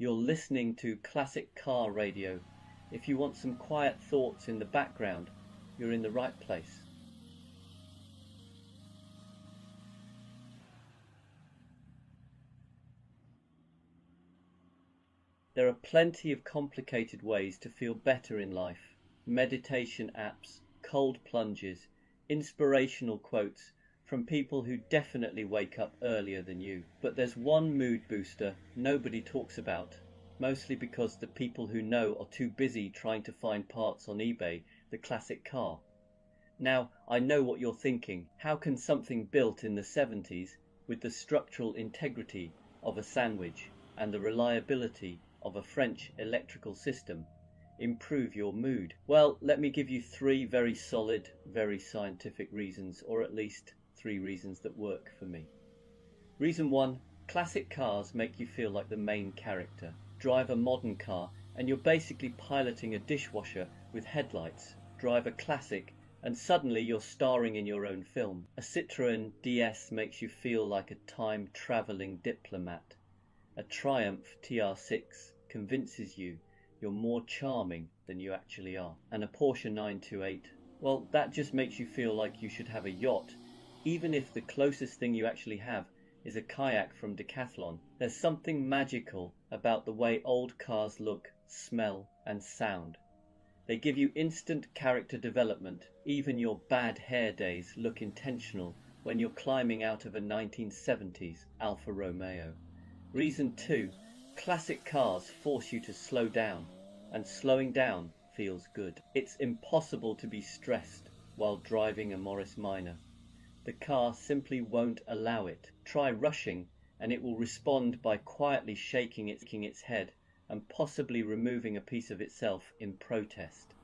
You're listening to classic car radio. If you want some quiet thoughts in the background, you're in the right place. There are plenty of complicated ways to feel better in life. Meditation apps, cold plunges, inspirational quotes from people who definitely wake up earlier than you. But there's one mood booster nobody talks about, mostly because the people who know are too busy trying to find parts on eBay, the classic car. Now, I know what you're thinking. How can something built in the 70s with the structural integrity of a sandwich and the reliability of a French electrical system improve your mood? Well, let me give you three very solid, very scientific reasons, or at least three reasons that work for me. Reason one, classic cars make you feel like the main character. Drive a modern car and you're basically piloting a dishwasher with headlights. Drive a classic and suddenly you're starring in your own film. A Citroën DS makes you feel like a time-traveling diplomat. A Triumph TR6 convinces you you're more charming than you actually are. And a Porsche 928, well, that just makes you feel like you should have a yacht, even if the closest thing you actually have is a kayak from Decathlon. There's something magical about the way old cars look, smell, and sound. They give you instant character development. Even your bad hair days look intentional when you're climbing out of a 1970s Alfa Romeo. Reason two, classic cars force you to slow down, and slowing down feels good. It's impossible to be stressed while driving a Morris Minor. The car simply won't allow it. Try rushing and it will respond by quietly shaking its head and possibly removing a piece of itself in protest.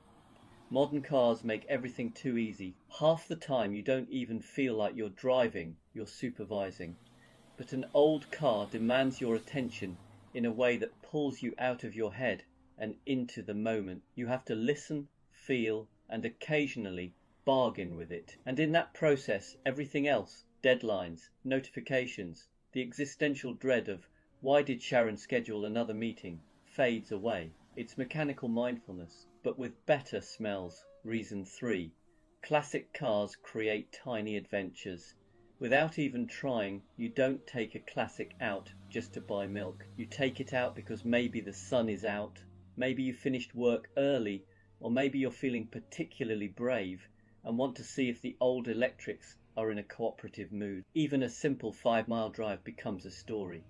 Modern cars make everything too easy. Half the time you don't even feel like you're driving, you're supervising. But an old car demands your attention in a way that pulls you out of your head and into the moment. You have to listen, feel, and occasionally bargain with it. And in that process, everything else, deadlines, notifications, the existential dread of why did Sharon schedule another meeting, fades away. It's mechanical mindfulness, but with better smells. Reason three, classic cars create tiny adventures. Without even trying, you don't take a classic out just to buy milk. You take it out because maybe the sun is out, maybe you finished work early, or maybe you're feeling particularly brave and want to see if the old electrics are in a cooperative mood. Even a simple 5-mile drive becomes a story.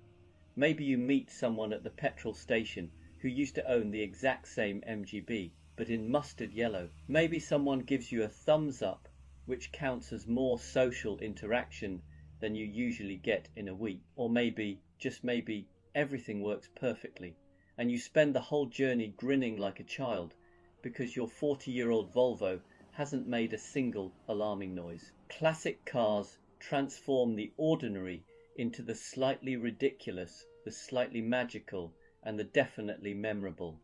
Maybe you meet someone at the petrol station who used to own the exact same MGB, but in mustard yellow. Maybe someone gives you a thumbs up, which counts as more social interaction than you usually get in a week. Or maybe, just maybe, everything works perfectly, and you spend the whole journey grinning like a child because your 40-year-old Volvo hasn't made a single alarming noise. Classic cars transform the ordinary into the slightly ridiculous, the slightly magical, and the definitely memorable.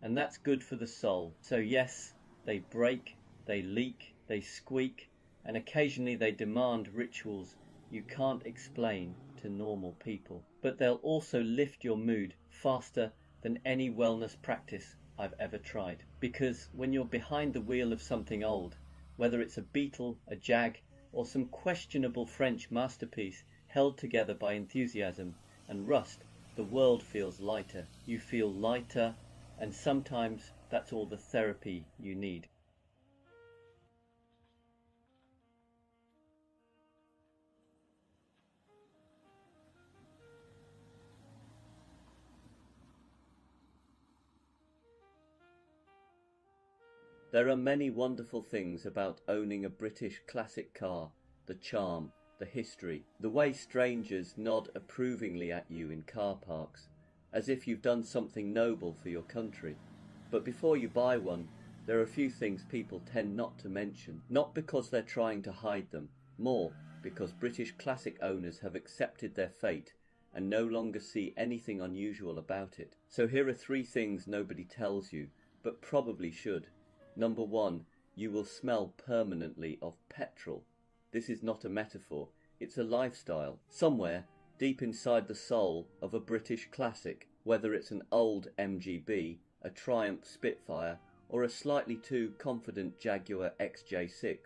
And that's good for the soul. So yes, they break, they leak, they squeak, and occasionally they demand rituals you can't explain to normal people. But they'll also lift your mood faster than any wellness practice I've ever tried. Because when you're behind the wheel of something old, whether it's a Beetle, a Jag, or some questionable French masterpiece held together by enthusiasm and rust, the world feels lighter. You feel lighter, and sometimes that's all the therapy you need. There are many wonderful things about owning a British classic car. The charm, the history, the way strangers nod approvingly at you in car parks, as if you've done something noble for your country. But before you buy one, there are a few things people tend not to mention, not because they're trying to hide them, more because British classic owners have accepted their fate and no longer see anything unusual about it. So here are three things nobody tells you, but probably should. Number one, you will smell permanently of petrol. This is not a metaphor, it's a lifestyle. Somewhere, deep inside the soul of a British classic, whether it's an old MGB, a Triumph Spitfire, or a slightly too confident Jaguar XJ6,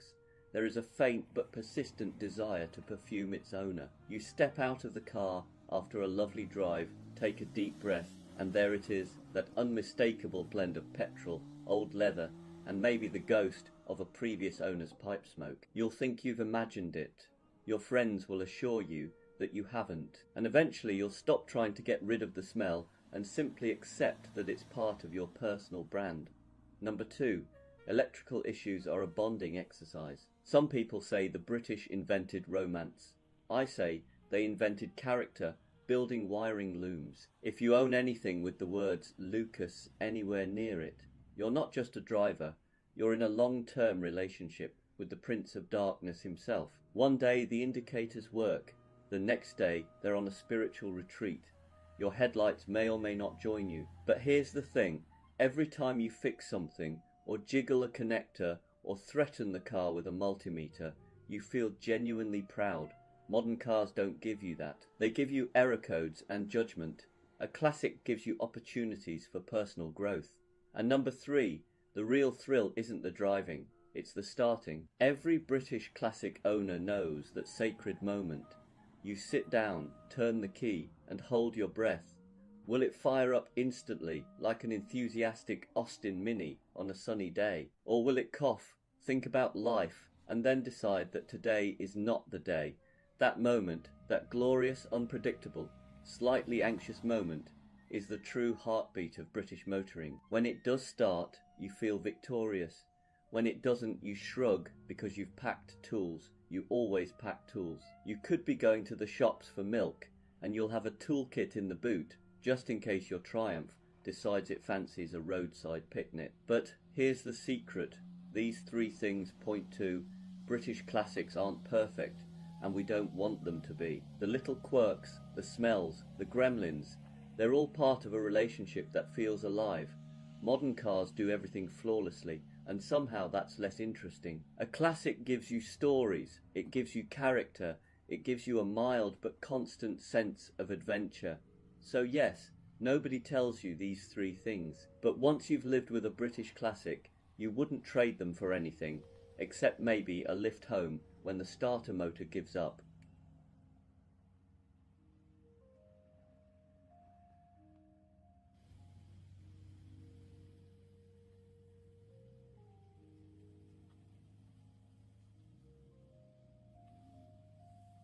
there is a faint but persistent desire to perfume its owner. You step out of the car after a lovely drive, take a deep breath, and there it is, that unmistakable blend of petrol, old leather, and maybe the ghost of a previous owner's pipe smoke. You'll think you've imagined it. Your friends will assure you that you haven't, and eventually you'll stop trying to get rid of the smell and simply accept that it's part of your personal brand. Number 2, electrical issues are a bonding exercise. Some people say the British invented romance. I say they invented character, building wiring looms. If you own anything with the words Lucas anywhere near it, you're not just a driver, you're in a long-term relationship with the Prince of Darkness himself. One day the indicators work, the next day they're on a spiritual retreat. Your headlights may or may not join you, but here's the thing, every time you fix something, or jiggle a connector, or threaten the car with a multimeter, you feel genuinely proud. Modern cars don't give you that. They give you error codes and judgment. A classic gives you opportunities for personal growth. And number 3, the real thrill isn't the driving, it's the starting. Every British classic owner knows that sacred moment. You sit down, turn the key, and hold your breath. Will it fire up instantly, like an enthusiastic Austin Mini on a sunny day? Or will it cough, think about life, and then decide that today is not the day? That moment, that glorious, unpredictable, slightly anxious moment, is the true heartbeat of British motoring. When it does start, you feel victorious. When it doesn't, you shrug because you've packed tools. You always pack tools. You could be going to the shops for milk, and you'll have a toolkit in the boot, just in case your Triumph decides it fancies a roadside picnic. But here's the secret. These 3 things point to British classics aren't perfect, and we don't want them to be. The little quirks, the smells, the gremlins, they're all part of a relationship that feels alive. Modern cars do everything flawlessly, and somehow that's less interesting. A classic gives you stories, it gives you character, it gives you a mild but constant sense of adventure. So yes, nobody tells you these 3 things, but once you've lived with a British classic, you wouldn't trade them for anything, except maybe a lift home when the starter motor gives up.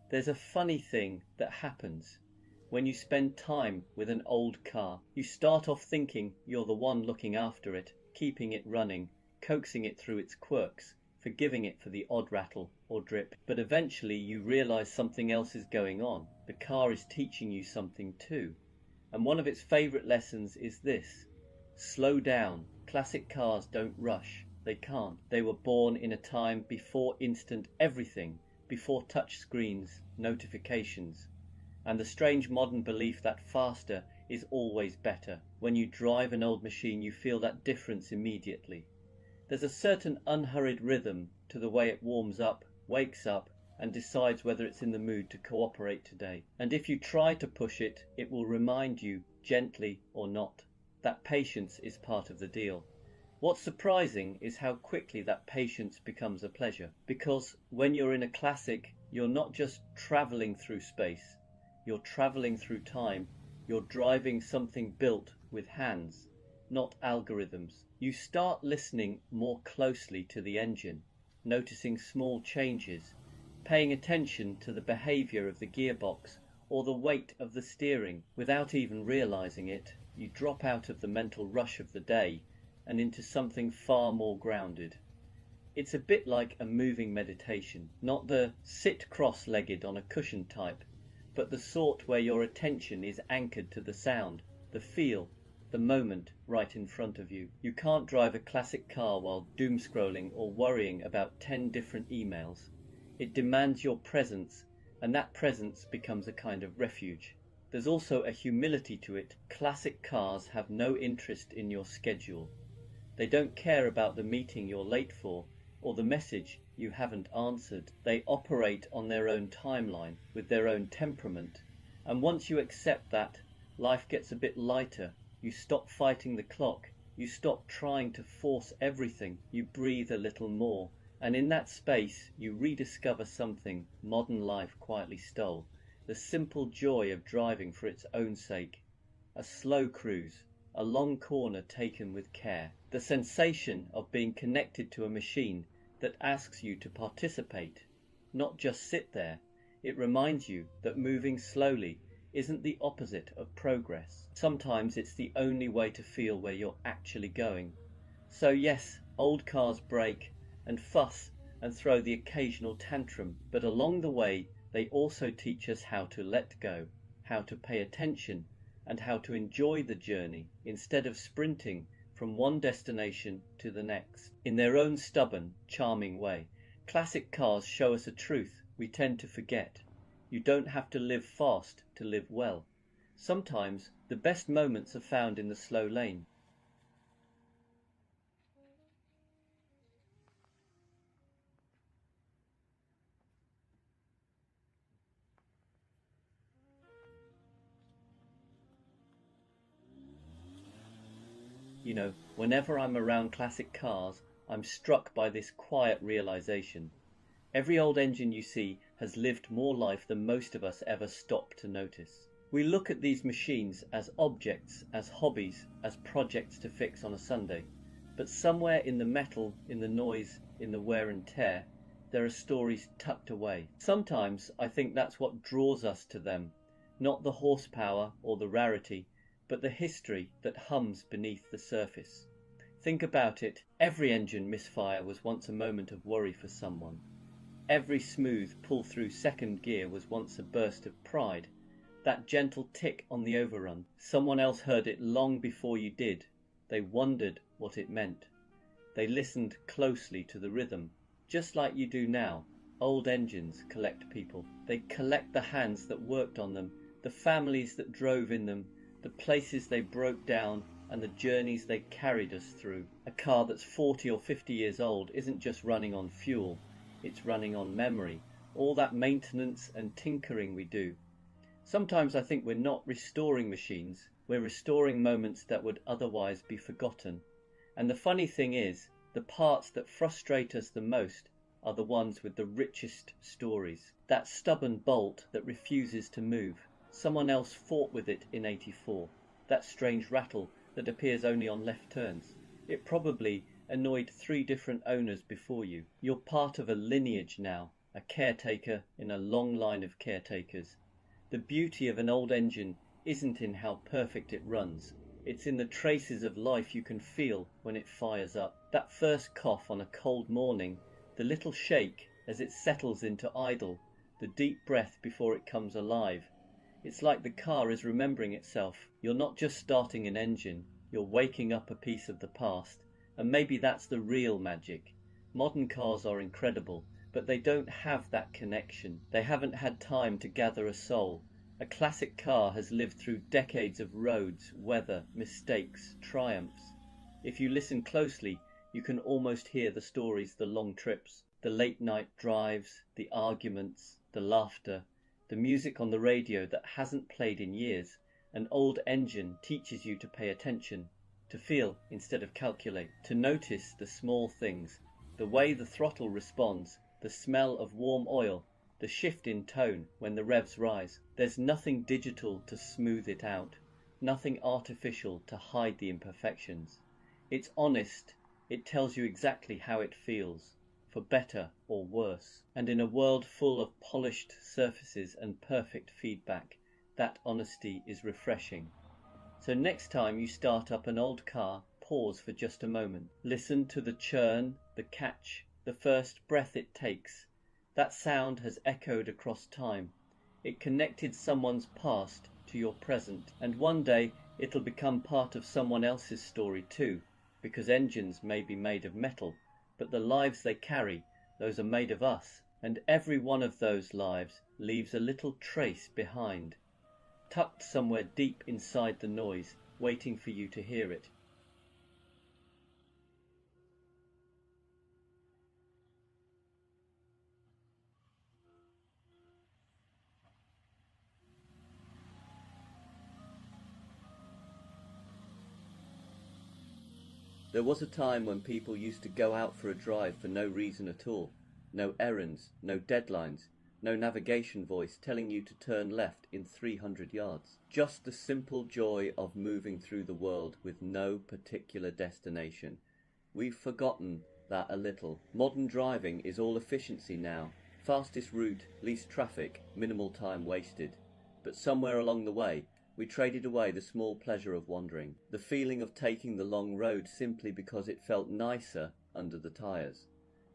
There's a funny thing that happens when you spend time with an old car. You start off thinking you're the one looking after it, keeping it running, coaxing it through its quirks, forgiving it for the odd rattle or drip. But eventually you realize something else is going on. The car is teaching you something too. And one of its favorite lessons is this: slow down. Classic cars don't rush. They can't. They were born in a time before instant everything, before touch screens, notifications, and the strange modern belief that faster is always better. When you drive an old machine, you feel that difference immediately. There's a certain unhurried rhythm to the way it warms up, wakes up, and decides whether it's in the mood to cooperate today. And if you try to push it, it will remind you, gently or not, that patience is part of the deal. What's surprising is how quickly that patience becomes a pleasure, because when you're in a classic, you're not just travelling through space, you're travelling through time, you're driving something built with hands, not algorithms. You start listening more closely to the engine, noticing small changes, paying attention to the behaviour of the gearbox or the weight of the steering. Without even realising it, you drop out of the mental rush of the day and into something far more grounded. It's a bit like a moving meditation, not the sit cross-legged on a cushion type, but the sort where your attention is anchored to the sound, the feel, the moment right in front of you. You can't drive a classic car while doom scrolling or worrying about 10 different emails. It demands your presence, and that presence becomes a kind of refuge. There's also a humility to it. Classic cars have no interest in your schedule. They don't care about the meeting you're late for or the message you haven't answered. They operate on their own timeline with their own temperament. And once you accept that, Life gets a bit lighter. You stop fighting the clock. You stop trying to force everything. You breathe a little more. And in that space, you rediscover something modern life quietly stole. The simple joy of driving for its own sake. A slow cruise, a long corner taken with care. The sensation of being connected to a machine that asks you to participate, not just sit there. It reminds you that moving slowly isn't the opposite of progress. Sometimes it's the only way to feel where you're actually going. So yes, old cars break and fuss and throw the occasional tantrum, but along the way they also teach us how to let go, how to pay attention, and how to enjoy the journey instead of sprinting from one destination to the next. In their own stubborn, charming way, classic cars show us a truth we tend to forget. You don't have to live fast to live well. Sometimes the best moments are found in the slow lane. You know, whenever I'm around classic cars, I'm struck by this quiet realization. Every old engine you see has lived more life than most of us ever stop to notice. We look at these machines as objects, as hobbies, as projects to fix on a Sunday. But somewhere in the metal, in the noise, in the wear and tear, there are stories tucked away. Sometimes I think that's what draws us to them, not the horsepower or the rarity, but the history that hums beneath the surface. Think about it, every engine misfire was once a moment of worry for someone. Every smooth pull-through second gear was once a burst of pride. That gentle tick on the overrun, someone else heard it long before you did. They wondered what it meant. They listened closely to the rhythm, just like you do now. Old engines collect people. They collect the hands that worked on them, the families that drove in them, the places they broke down, and the journeys they carried us through. A car that's 40 or 50 years old isn't just running on fuel, it's running on memory, all that maintenance and tinkering we do. Sometimes I think we're not restoring machines, we're restoring moments that would otherwise be forgotten. And the funny thing is, the parts that frustrate us the most are the ones with the richest stories. That stubborn bolt that refuses to move. Someone else fought with it in '84. That strange rattle that appears only on left turns. It probably annoyed 3 different owners before you. You're part of a lineage now, a caretaker in a long line of caretakers. The beauty of an old engine isn't in how perfect it runs. It's in the traces of life you can feel when it fires up. That first cough on a cold morning, the little shake as it settles into idle, the deep breath before it comes alive. It's like the car is remembering itself. You're not just starting an engine, you're waking up a piece of the past, and maybe that's the real magic. Modern cars are incredible, but they don't have that connection. They haven't had time to gather a soul. A classic car has lived through decades of roads, weather, mistakes, triumphs. If you listen closely, you can almost hear the stories, the long trips, the late night drives, the arguments, the laughter, the music on the radio that hasn't played in years. An old engine teaches you to pay attention, to feel instead of calculate, to notice the small things, the way the throttle responds, the smell of warm oil, the shift in tone when the revs rise. There's nothing digital to smooth it out, nothing artificial to hide the imperfections. It's honest, it tells you exactly how it feels, for better or worse. And in a world full of polished surfaces and perfect feedback, that honesty is refreshing. So next time you start up an old car, pause for just a moment. Listen to the churn, the catch, the first breath it takes. That sound has echoed across time. It connected someone's past to your present, and one day it'll become part of someone else's story too, because engines may be made of metal, but the lives they carry, those are made of us, and every one of those lives leaves a little trace behind, tucked somewhere deep inside the noise, waiting for you to hear it. There was a time when people used to go out for a drive for no reason at all. No errands, no deadlines, no navigation voice telling you to turn left in 300 yards. Just the simple joy of moving through the world with no particular destination. We've forgotten that a little. Modern driving is all efficiency now. Fastest route, least traffic, minimal time wasted. But somewhere along the way, we traded away the small pleasure of wandering, the feeling of taking the long road simply because it felt nicer under the tyres.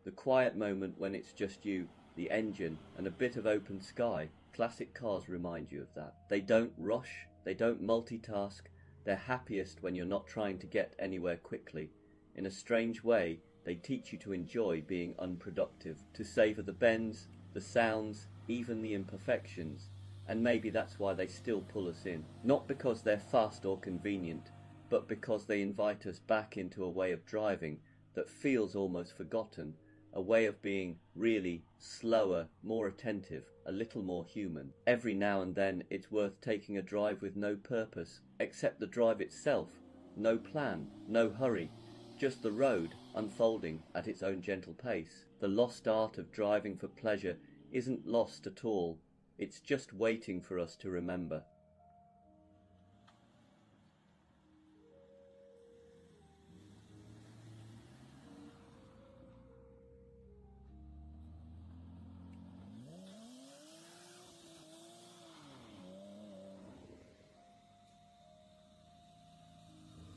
The quiet moment when it's just you, the engine, and a bit of open sky. Classic cars remind you of that. They don't rush, they don't multitask, they're happiest when you're not trying to get anywhere quickly. In a strange way, they teach you to enjoy being unproductive, to savour the bends, the sounds, even the imperfections. And maybe that's why they still pull us in. Not because they're fast or convenient, but because they invite us back into a way of driving that feels almost forgotten, a way of being really slower, more attentive, a little more human. Every now and then it's worth taking a drive with no purpose, except the drive itself. No plan, no hurry, just the road unfolding at its own gentle pace. The lost art of driving for pleasure isn't lost at all. It's just waiting for us to remember.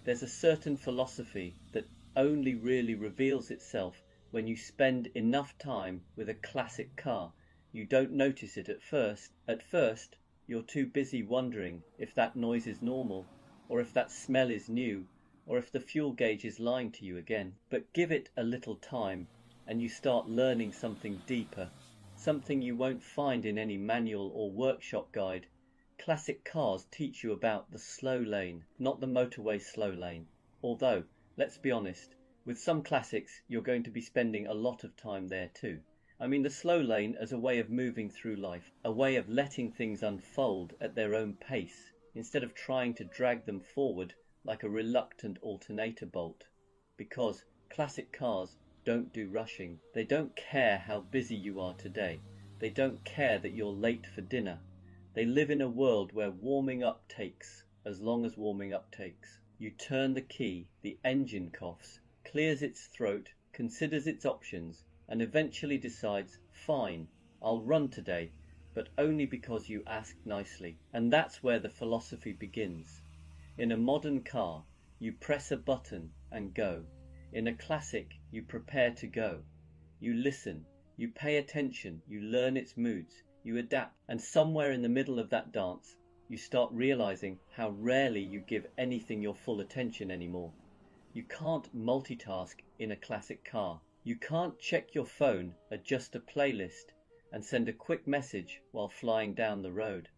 There's a certain philosophy that only really reveals itself when you spend enough time with a classic car. You don't notice it at first. At first, you're too busy wondering if that noise is normal, or if that smell is new, or if the fuel gauge is lying to you again. But give it a little time, and you start learning something deeper, something you won't find in any manual or workshop guide. Classic cars teach you about the slow lane, not the motorway slow lane. Although, let's be honest, with some classics you're going to be spending a lot of time there too. I mean the slow lane as a way of moving through life, a way of letting things unfold at their own pace, instead of trying to drag them forward like a reluctant alternator bolt. Because classic cars don't do rushing. They don't care how busy you are today. They don't care that you're late for dinner. They live in a world where warming up takes as long as warming up takes. You turn the key, the engine coughs, clears its throat, considers its options, and eventually decides, fine, I'll run today, but only because you asked nicely. And that's where the philosophy begins. In a modern car, you press a button and go. In a classic, you prepare to go. You listen, you pay attention, you learn its moods, you adapt, and somewhere in the middle of that dance, you start realizing how rarely you give anything your full attention anymore. You can't multitask in a classic car. You can't check your phone, adjust a playlist, and send a quick message while flying down the road.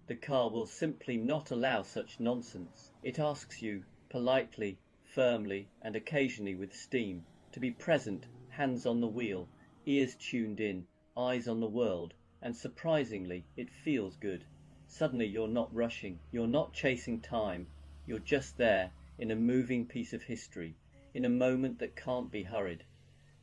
The car will simply not allow such nonsense. It asks you, politely, firmly, and occasionally with steam, to be present, hands on the wheel, ears tuned in, eyes on the world, and surprisingly, it feels good. Suddenly you're not rushing, you're not chasing time, you're just there in a moving piece of history, in a moment that can't be hurried.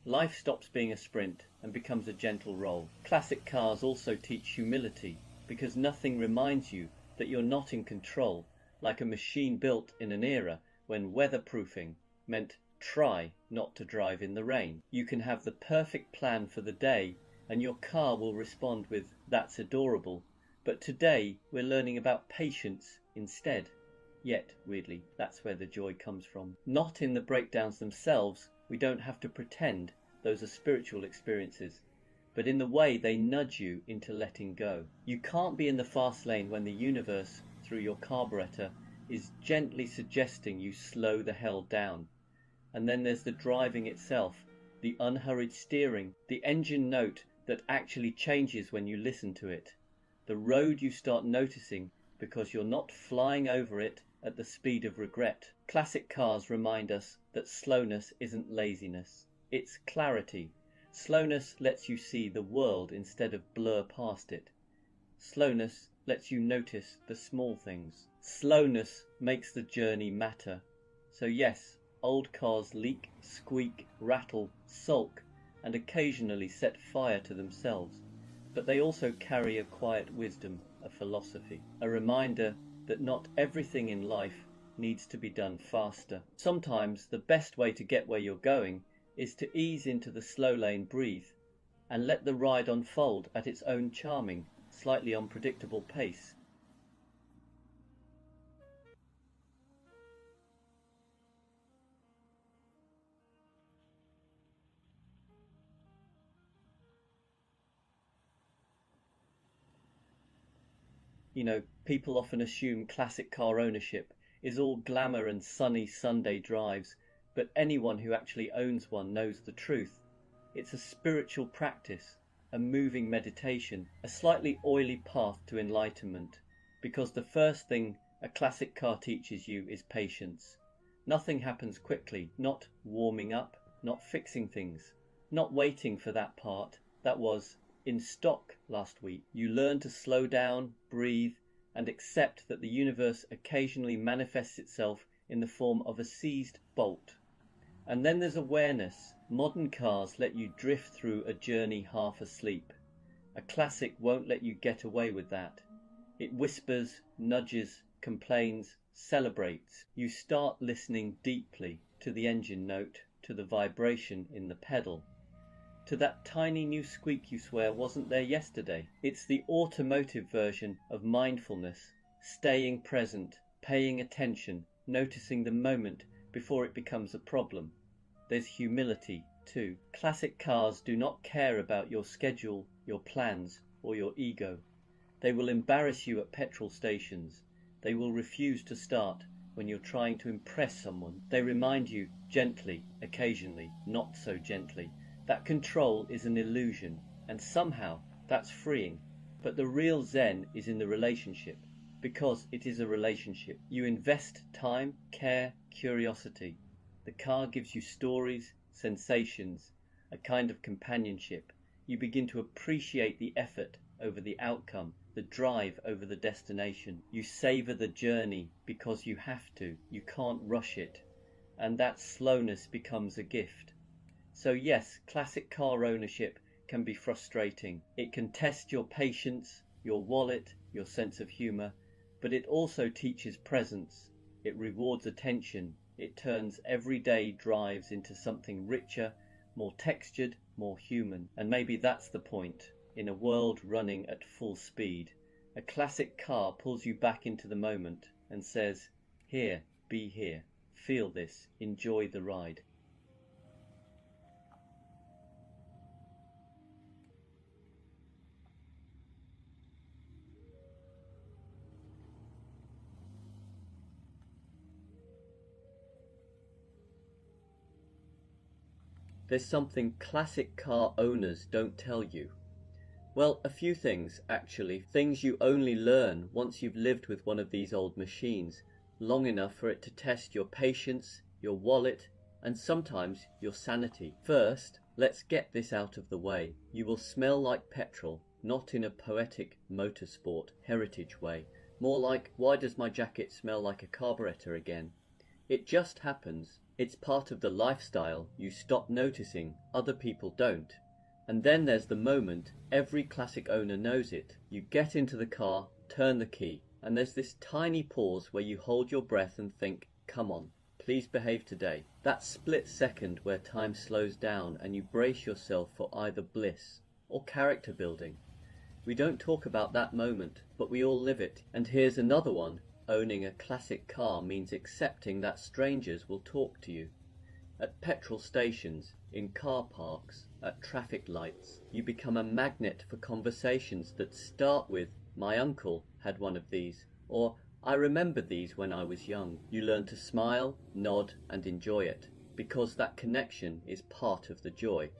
Life stops being a sprint and becomes a gentle roll. Classic cars also teach humility, because nothing reminds you that you're not in control, like a machine built in an era when weatherproofing meant try not to drive in the rain. You can have the perfect plan for the day, and your car will respond with, that's adorable. But today we're learning about patience instead. Yet, weirdly, that's where the joy comes from. Not in the breakdowns themselves, we don't have to pretend those are spiritual experiences, but in the way they nudge you into letting go. You can't be in the fast lane when the universe, through your carburetor, is gently suggesting you slow the hell down. And then there's the driving itself, the unhurried steering, the engine note that actually changes when you listen to it, the road you start noticing because you're not flying over it at the speed of regret. Classic cars remind us that slowness isn't laziness, it's clarity. Slowness lets you see the world instead of blur past it. Slowness lets you notice the small things. Slowness makes the journey matter. So yes, Old cars leak, squeak, rattle, sulk, and occasionally set fire to themselves, but they also carry a quiet wisdom, a philosophy, a reminder that not everything in life needs to be done faster. Sometimes the best way to get where you're going is to ease into the slow lane, breathe, and let the ride unfold at its own charming, slightly unpredictable pace. People often assume classic car ownership is all glamour and sunny Sunday drives, but anyone who actually owns one knows the truth. It's a spiritual practice, a moving meditation, a slightly oily path to enlightenment, because the first thing a classic car teaches you is patience. Nothing happens quickly, not warming up, not fixing things, not waiting for that part that was in stock last week. You learn to slow down, breathe, and accept that the universe occasionally manifests itself in the form of a seized bolt. And then there's awareness. Modern cars let you drift through a journey half asleep. A classic won't let you get away with that. It whispers, nudges, complains, celebrates. You start listening deeply to the engine note, to the vibration in the pedal, to that tiny new squeak you swear wasn't there yesterday. It's the automotive version of mindfulness, staying present, paying attention, noticing the moment before it becomes a problem. There's humility too. Classic cars do not care about your schedule, your plans, or your ego. They will embarrass you at petrol stations. They will refuse to start when you're trying to impress someone. They remind you gently, occasionally, not so gently, that control is an illusion, and somehow that's freeing. But the real zen is in the relationship, because it is a relationship. You invest time, care, curiosity. The car gives you stories, sensations, a kind of companionship. You begin to appreciate the effort over the outcome, the drive over the destination. You savor the journey because you have to. You can't rush it, and that slowness becomes a gift. So yes, classic car ownership can be frustrating. It can test your patience, your wallet, your sense of humor, but it also teaches presence. It rewards attention. It turns everyday drives into something richer, more textured, more human. And maybe that's the point. In a world running at full speed, a classic car pulls you back into the moment and says, "Here, be here. Feel this. Enjoy the ride." There's something classic car owners don't tell you. Well, a few things, actually. Things you only learn once you've lived with one of these old machines long enough for it to test your patience, your wallet, and sometimes your sanity. First, let's get this out of the way. You will smell like petrol, not in a poetic motorsport heritage way. More like, why does my jacket smell like a carburetor again? It just happens. It's part of the lifestyle. You stop noticing, other people don't. And then there's the moment, every classic owner knows it. You get into the car, turn the key, and there's this tiny pause where you hold your breath and think, come on, please behave today. That split second where time slows down and you brace yourself for either bliss or character building. We don't talk about that moment, but we all live it. And here's another one. Owning a classic car means accepting that strangers will talk to you. At petrol stations, in car parks, at traffic lights, you become a magnet for conversations that start with, "My uncle had one of these," or "I remember these when I was young." You learn to smile, nod, and enjoy it, because that connection is part of the joy.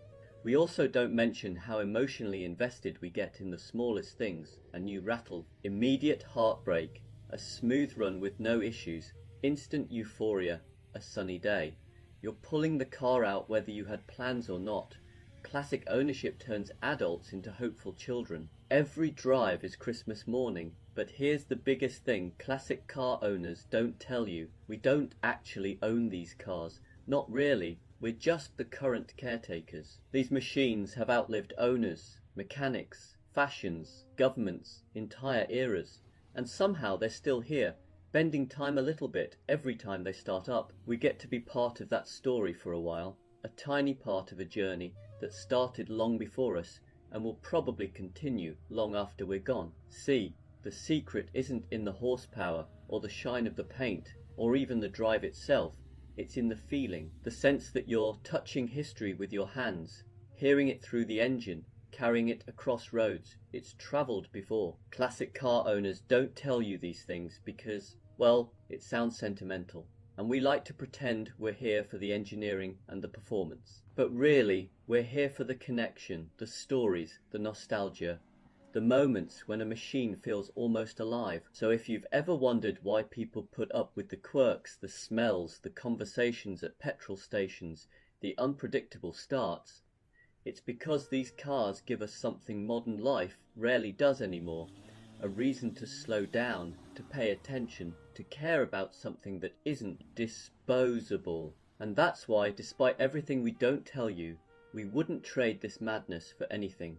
We also don't mention how emotionally invested we get in the smallest things: a new rattle, immediate heartbreak, a smooth run with no issues, instant euphoria, a sunny day. You're pulling the car out whether you had plans or not. Classic ownership turns adults into hopeful children. Every drive is Christmas morning, but here's the biggest thing classic car owners don't tell you. We don't actually own these cars. Not really. We're just the current caretakers. These machines have outlived owners, mechanics, fashions, governments, entire eras, and somehow they're still here, bending time a little bit every time they start up. We get to be part of that story for a while, a tiny part of a journey that started long before us and will probably continue long after we're gone. See, the secret isn't in the horsepower or the shine of the paint or even the drive itself. It's in the feeling, the sense that you're touching history with your hands, hearing it through the engine, carrying it across roads. It's travelled before. Classic car owners don't tell you these things because, well, it sounds sentimental, and we like to pretend we're here for the engineering and the performance. But really, we're here for the connection, the stories, the nostalgia, the moments when a machine feels almost alive. So if you've ever wondered why people put up with the quirks, the smells, the conversations at petrol stations, the unpredictable starts, it's because these cars give us something modern life rarely does anymore. A reason to slow down, to pay attention, to care about something that isn't disposable. And that's why, despite everything we don't tell you, we wouldn't trade this madness for anything.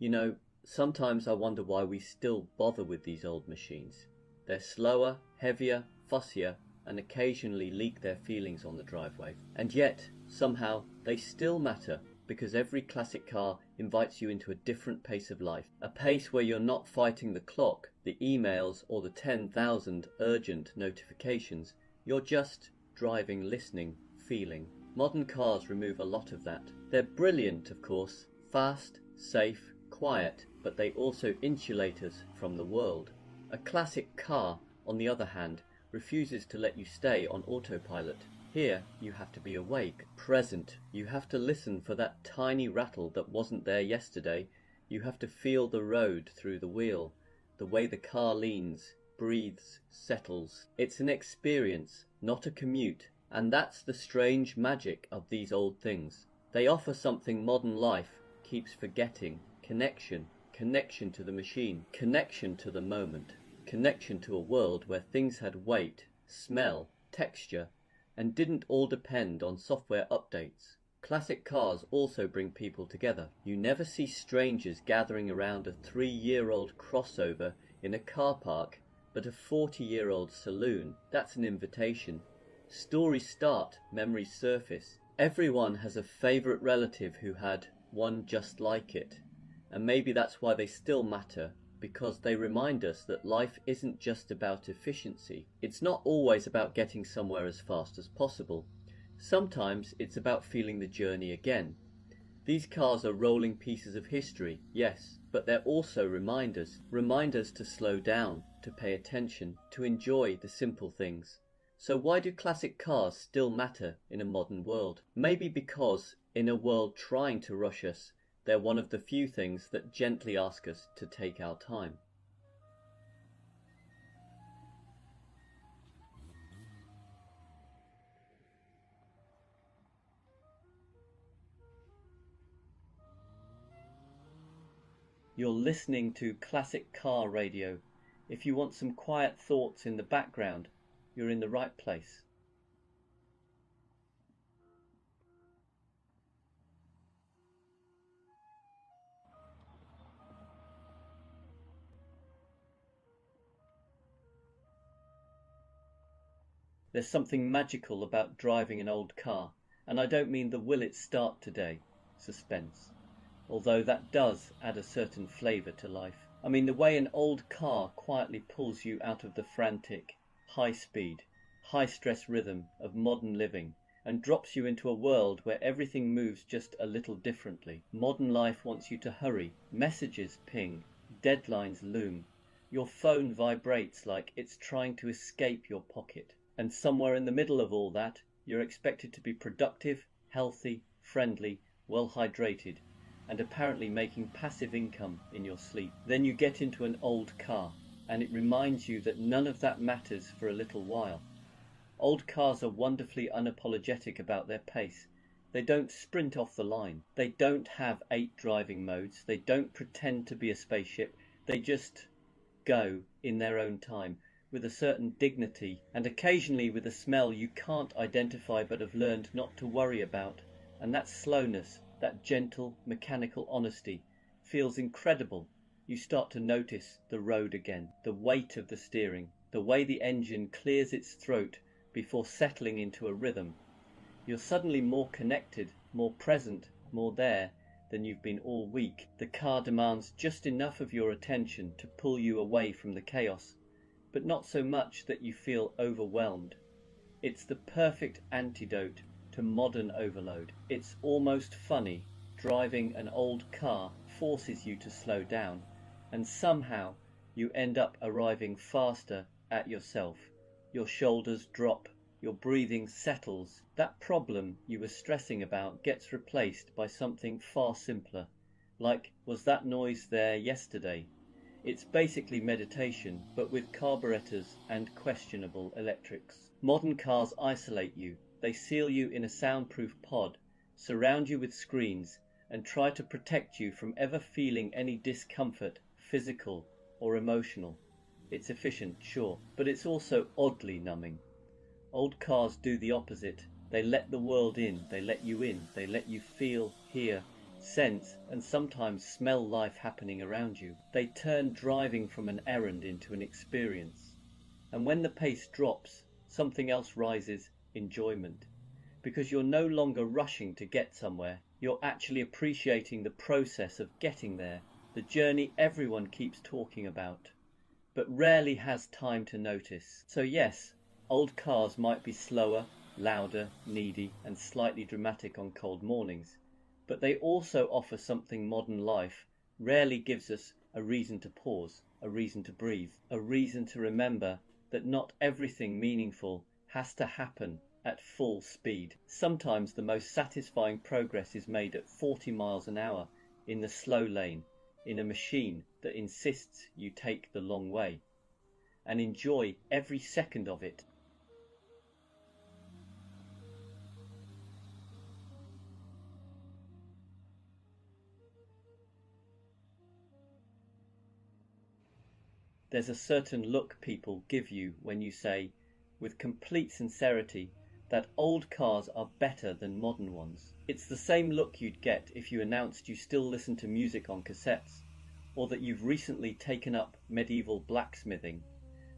You know, sometimes I wonder why we still bother with these old machines. They're slower, heavier, fussier, and occasionally leak their feelings on the driveway. And yet, somehow, they still matter, because every classic car invites you into a different pace of life. A pace where you're not fighting the clock, the emails, or the 10,000 urgent notifications. You're just driving, listening, feeling. Modern cars remove a lot of that. They're brilliant, of course, fast, safe, quiet, but they also insulate us from the world. A classic car, on the other hand, refuses to let you stay on autopilot. Here, you have to be awake, present. You have to listen for that tiny rattle that wasn't there yesterday. You have to feel the road through the wheel, the way the car leans, breathes, settles. It's an experience, not a commute. And that's the strange magic of these old things. They offer something modern life keeps forgetting. Connection. Connection to the machine. Connection to the moment. Connection to a world where things had weight, smell, texture, and didn't all depend on software updates. Classic cars also bring people together. You never see strangers gathering around a 3-year-old crossover in a car park, but a 40-year-old saloon. That's an invitation. Stories start, memories surface. Everyone has a favourite relative who had one just like it. And maybe that's why they still matter, because they remind us that life isn't just about efficiency. It's not always about getting somewhere as fast as possible. Sometimes it's about feeling the journey again. These cars are rolling pieces of history, yes, but they're also reminders to slow down, to pay attention, to enjoy the simple things. So why do classic cars still matter in a modern world? Maybe because, in a world trying to rush us, they're one of the few things that gently ask us to take our time. You're listening to Classic Car Radio. If you want some quiet thoughts in the background, you're in the right place. There's something magical about driving an old car, and I don't mean the will it start today suspense, although that does add a certain flavour to life. I mean the way an old car quietly pulls you out of the frantic, high-speed, high-stress rhythm of modern living and drops you into a world where everything moves just a little differently. Modern life wants you to hurry, messages ping, deadlines loom, your phone vibrates like it's trying to escape your pocket. And somewhere in the middle of all that, you're expected to be productive, healthy, friendly, well hydrated, and apparently making passive income in your sleep. Then you get into an old car, and it reminds you that none of that matters for a little while. Old cars are wonderfully unapologetic about their pace. They don't sprint off the line. They don't have 8 driving modes. They don't pretend to be a spaceship. They just go in their own time with a certain dignity, and occasionally with a smell you can't identify but have learned not to worry about. And that slowness, that gentle mechanical honesty, feels incredible. You start to notice the road again, the weight of the steering, the way the engine clears its throat before settling into a rhythm. You're suddenly more connected, more present, more there than you've been all week. The car demands just enough of your attention to pull you away from the chaos, but not so much that you feel overwhelmed. It's the perfect antidote to modern overload. It's almost funny. Driving an old car forces you to slow down, and somehow you end up arriving faster at yourself. Your shoulders drop. Your breathing settles. That problem you were stressing about gets replaced by something far simpler, like, was that noise there yesterday? It's basically meditation, but with carburetors and questionable electrics. Modern cars isolate you. They seal you in a soundproof pod, surround you with screens, and try to protect you from ever feeling any discomfort, physical or emotional. It's efficient, sure, but it's also oddly numbing. Old cars do the opposite. They let the world in, they let you in, they let you feel, hear, sense, and sometimes smell life happening around you. They turn driving from an errand into an experience. And when the pace drops, something else rises: enjoyment. Because you're no longer rushing to get somewhere, you're actually appreciating the process of getting there, the journey everyone keeps talking about, but rarely has time to notice. So yes, old cars might be slower, louder, needy, and slightly dramatic on cold mornings, but they also offer something modern life rarely gives us: a reason to pause, a reason to breathe, a reason to remember that not everything meaningful has to happen at full speed. Sometimes the most satisfying progress is made at 40 miles an hour in the slow lane, in a machine that insists you take the long way, and enjoy every second of it. There's a certain look people give you when you say, with complete sincerity, that old cars are better than modern ones. It's the same look you'd get if you announced you still listen to music on cassettes, or that you've recently taken up medieval blacksmithing,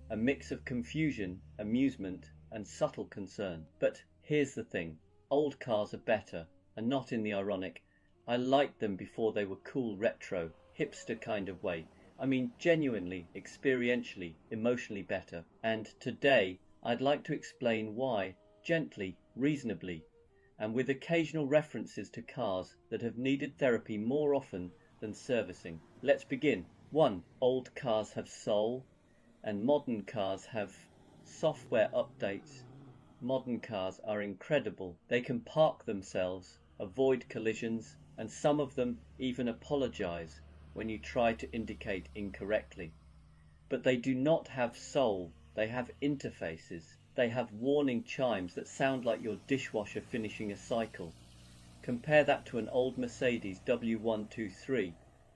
a mix of confusion, amusement, and subtle concern. But here's the thing: old cars are better, and not in the ironic, I liked them before they were cool retro, hipster kind of way. I mean genuinely, experientially, emotionally better. And today I'd like to explain why, gently, reasonably, and with occasional references to cars that have needed therapy more often than servicing. Let's begin. 1. Old cars have soul, and modern cars have software updates. Modern cars are incredible. They can park themselves, avoid collisions, and some of them even apologize when you try to indicate incorrectly. But they do not have soul. They have interfaces. They have warning chimes that sound like your dishwasher finishing a cycle. Compare that to an old Mercedes W123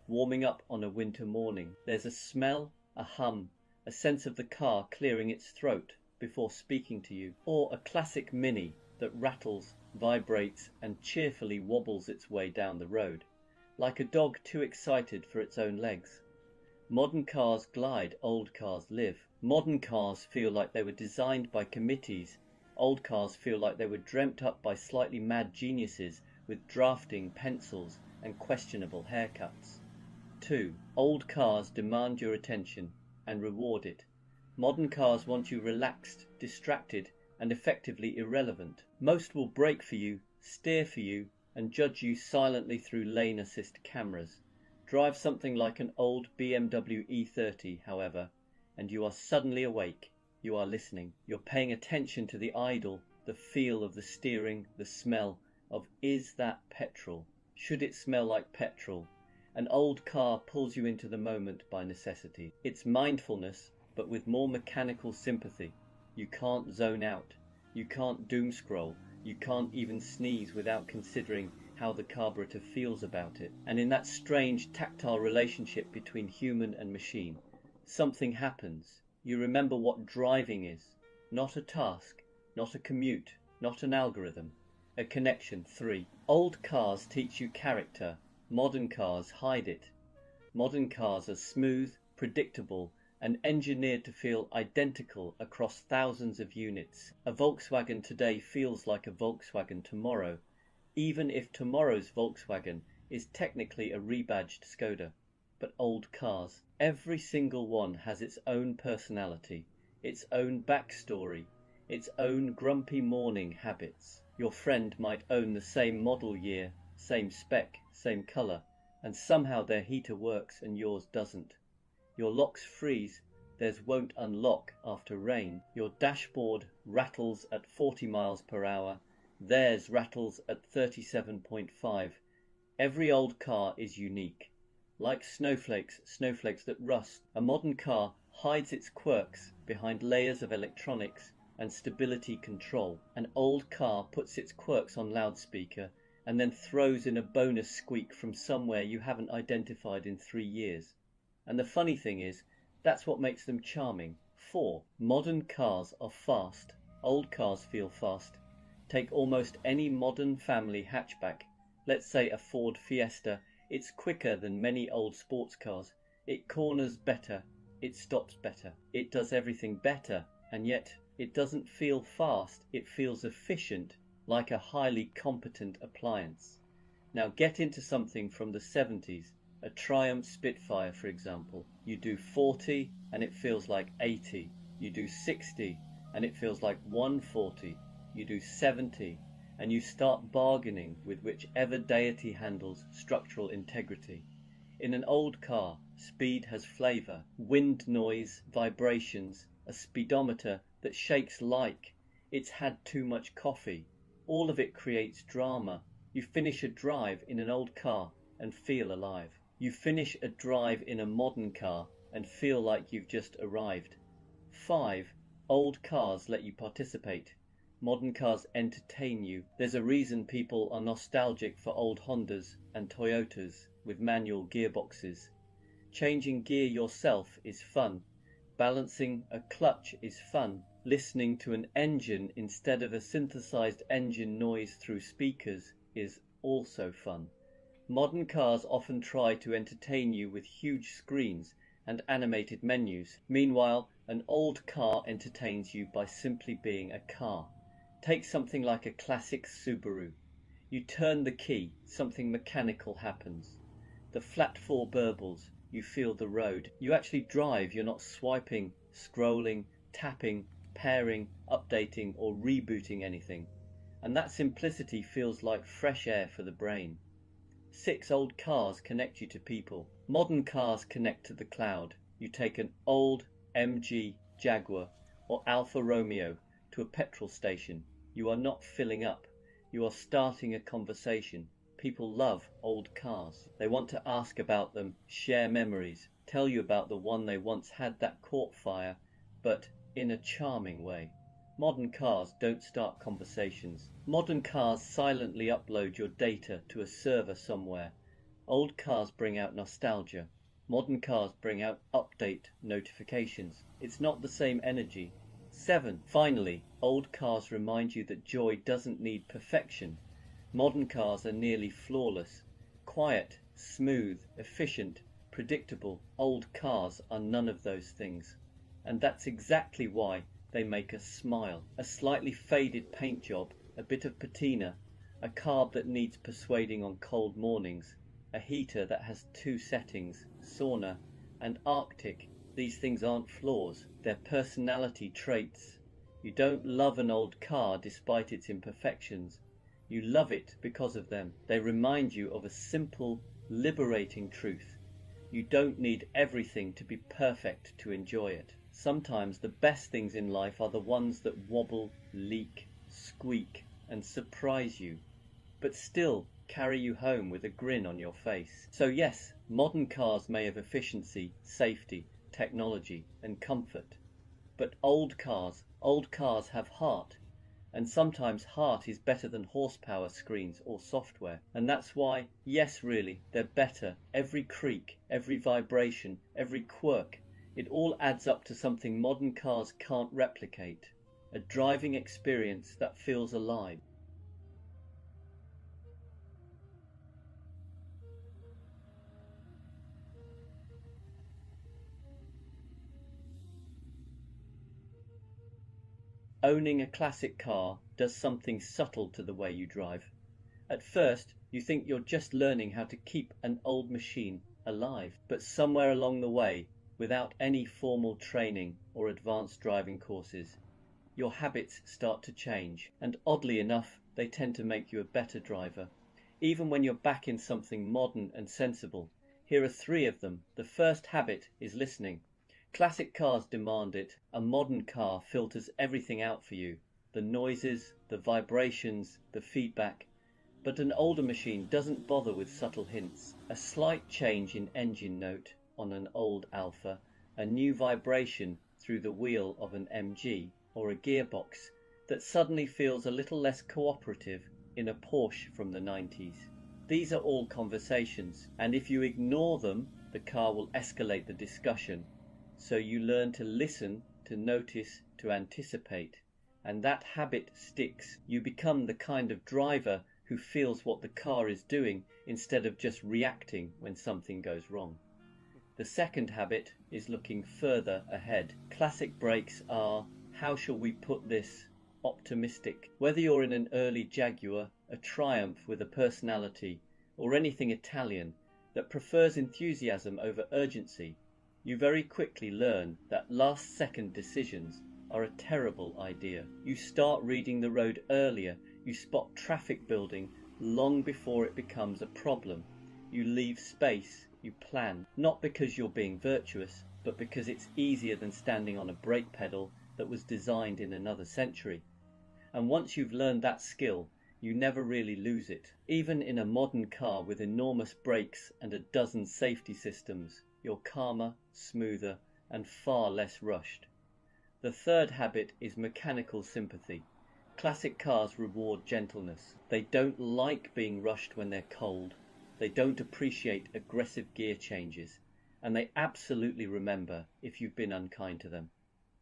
warming up on a winter morning. There's a smell, a hum, a sense of the car clearing its throat before speaking to you. Or a classic Mini that rattles, vibrates, and cheerfully wobbles its way down the road, like a dog too excited for its own legs. Modern cars glide, old cars live. Modern cars feel like they were designed by committees. Old cars feel like they were dreamt up by slightly mad geniuses with drafting pencils and questionable haircuts. 2. Old cars demand your attention and reward it. Modern cars want you relaxed, distracted, and effectively irrelevant. Most will brake for you, steer for you, and judge you silently through lane assist cameras. Drive something like an old BMW E30, however, and you are suddenly awake. You are listening. You're paying attention to the idle, the feel of the steering, the smell of, is that petrol? Should it smell like petrol? An old car pulls you into the moment by necessity. It's mindfulness, but with more mechanical sympathy. You can't zone out. You can't doom scroll. You can't even sneeze without considering how the carburetor feels about it. And in that strange tactile relationship between human and machine, something happens. You remember what driving is. Not a task, not a commute, not an algorithm. A connection. 3. Old cars teach you character. Modern cars hide it. Modern cars are smooth, predictable, and engineered to feel identical across thousands of units. A Volkswagen today feels like a Volkswagen tomorrow, even if tomorrow's Volkswagen is technically a rebadged Skoda. But old cars, every single one has its own personality, its own backstory, its own grumpy morning habits. Your friend might own the same model year, same spec, same colour, and somehow their heater works and yours doesn't. Your locks freeze, theirs won't unlock after rain. Your dashboard rattles at 40 miles per hour, theirs rattles at 37.5. Every old car is unique. Like snowflakes that rust, a modern car hides its quirks behind layers of electronics and stability control. An old car puts its quirks on loudspeaker and then throws in a bonus squeak from somewhere you haven't identified in 3 years. And the funny thing is, that's what makes them charming. 4. Modern cars are fast. Old cars feel fast. Take almost any modern family hatchback. Let's say a Ford Fiesta. It's quicker than many old sports cars. It corners better. It stops better. It does everything better. And yet, it doesn't feel fast. It feels efficient, like a highly competent appliance. Now get into something from the 70s. A Triumph Spitfire, for example. You do 40 and it feels like 80. You do 60 and it feels like 140. You do 70 and you start bargaining with whichever deity handles structural integrity. In an old car, speed has flavour, wind noise, vibrations, a speedometer that shakes like it's had too much coffee. All of it creates drama. You finish a drive in an old car and feel alive. You finish a drive in a modern car and feel like you've just arrived. 5. Old cars let you participate. Modern cars entertain you. There's a reason people are nostalgic for old Hondas and Toyotas with manual gearboxes. Changing gear yourself is fun. Balancing a clutch is fun. Listening to an engine instead of a synthesized engine noise through speakers is also fun. Modern cars often try to entertain you with huge screens and animated menus. Meanwhile, an old car entertains you by simply being a car. Take something like a classic Subaru. You turn the key, something mechanical happens. The flat four burbles, you feel the road. You actually drive, you're not swiping, scrolling, tapping, pairing, updating or rebooting anything. And that simplicity feels like fresh air for the brain. 6. Old cars connect you to people. Modern cars connect to the cloud. You take an old MG Jaguar or Alfa Romeo to a petrol station. You are not filling up. You are starting a conversation. People love old cars. They want to ask about them, share memories, tell you about the one they once had that caught fire, but in a charming way. Modern cars don't start conversations. Modern cars silently upload your data to a server somewhere. Old cars bring out nostalgia. Modern cars bring out update notifications. It's not the same energy. 7. Finally, old cars remind you that joy doesn't need perfection. Modern cars are nearly flawless. Quiet, smooth, efficient, predictable. Old cars are none of those things. And that's exactly why they make us smile. A slightly faded paint job, a bit of patina, a carb that needs persuading on cold mornings, a heater that has 2 settings, sauna, and Arctic. These things aren't flaws, they're personality traits. You don't love an old car despite its imperfections. You love it because of them. They remind you of a simple, liberating truth. You don't need everything to be perfect to enjoy it. Sometimes the best things in life are the ones that wobble, leak, squeak, and surprise you, but still carry you home with a grin on your face. So yes, modern cars may have efficiency, safety, technology, and comfort, but old cars have heart. And sometimes heart is better than horsepower screens or software. And that's why, yes, really, they're better. Every creak, every vibration, every quirk, it all adds up to something modern cars can't replicate. A driving experience that feels alive. Owning a classic car does something subtle to the way you drive. At first, you think you're just learning how to keep an old machine alive, but somewhere along the way, without any formal training or advanced driving courses, your habits start to change, and oddly enough, they tend to make you a better driver. Even when you're back in something modern and sensible. Here are 3 of them. The first habit is listening. Classic cars demand it. A modern car filters everything out for you. The noises, the vibrations, the feedback. But an older machine doesn't bother with subtle hints. A slight change in engine note on an old Alfa, a new vibration through the wheel of an MG, or a gearbox that suddenly feels a little less cooperative in a Porsche from the 90s. These are all conversations, and if you ignore them, the car will escalate the discussion. So you learn to listen, to notice, to anticipate, and that habit sticks. You become the kind of driver who feels what the car is doing instead of just reacting when something goes wrong. The second habit is looking further ahead. Classic brakes are, how shall we put this, optimistic. Whether you're in an early Jaguar, a Triumph with a personality, or anything Italian that prefers enthusiasm over urgency, you very quickly learn that last-second decisions are a terrible idea. You start reading the road earlier, you spot traffic building long before it becomes a problem. You leave space, you plan, not because you're being virtuous, but because it's easier than standing on a brake pedal that was designed in another century. And once you've learned that skill, you never really lose it. Even in a modern car with enormous brakes and a dozen safety systems, you're calmer, smoother, and far less rushed. The third habit is mechanical sympathy. Classic cars reward gentleness. They don't like being rushed when they're cold. They don't appreciate aggressive gear changes. And they absolutely remember if you've been unkind to them.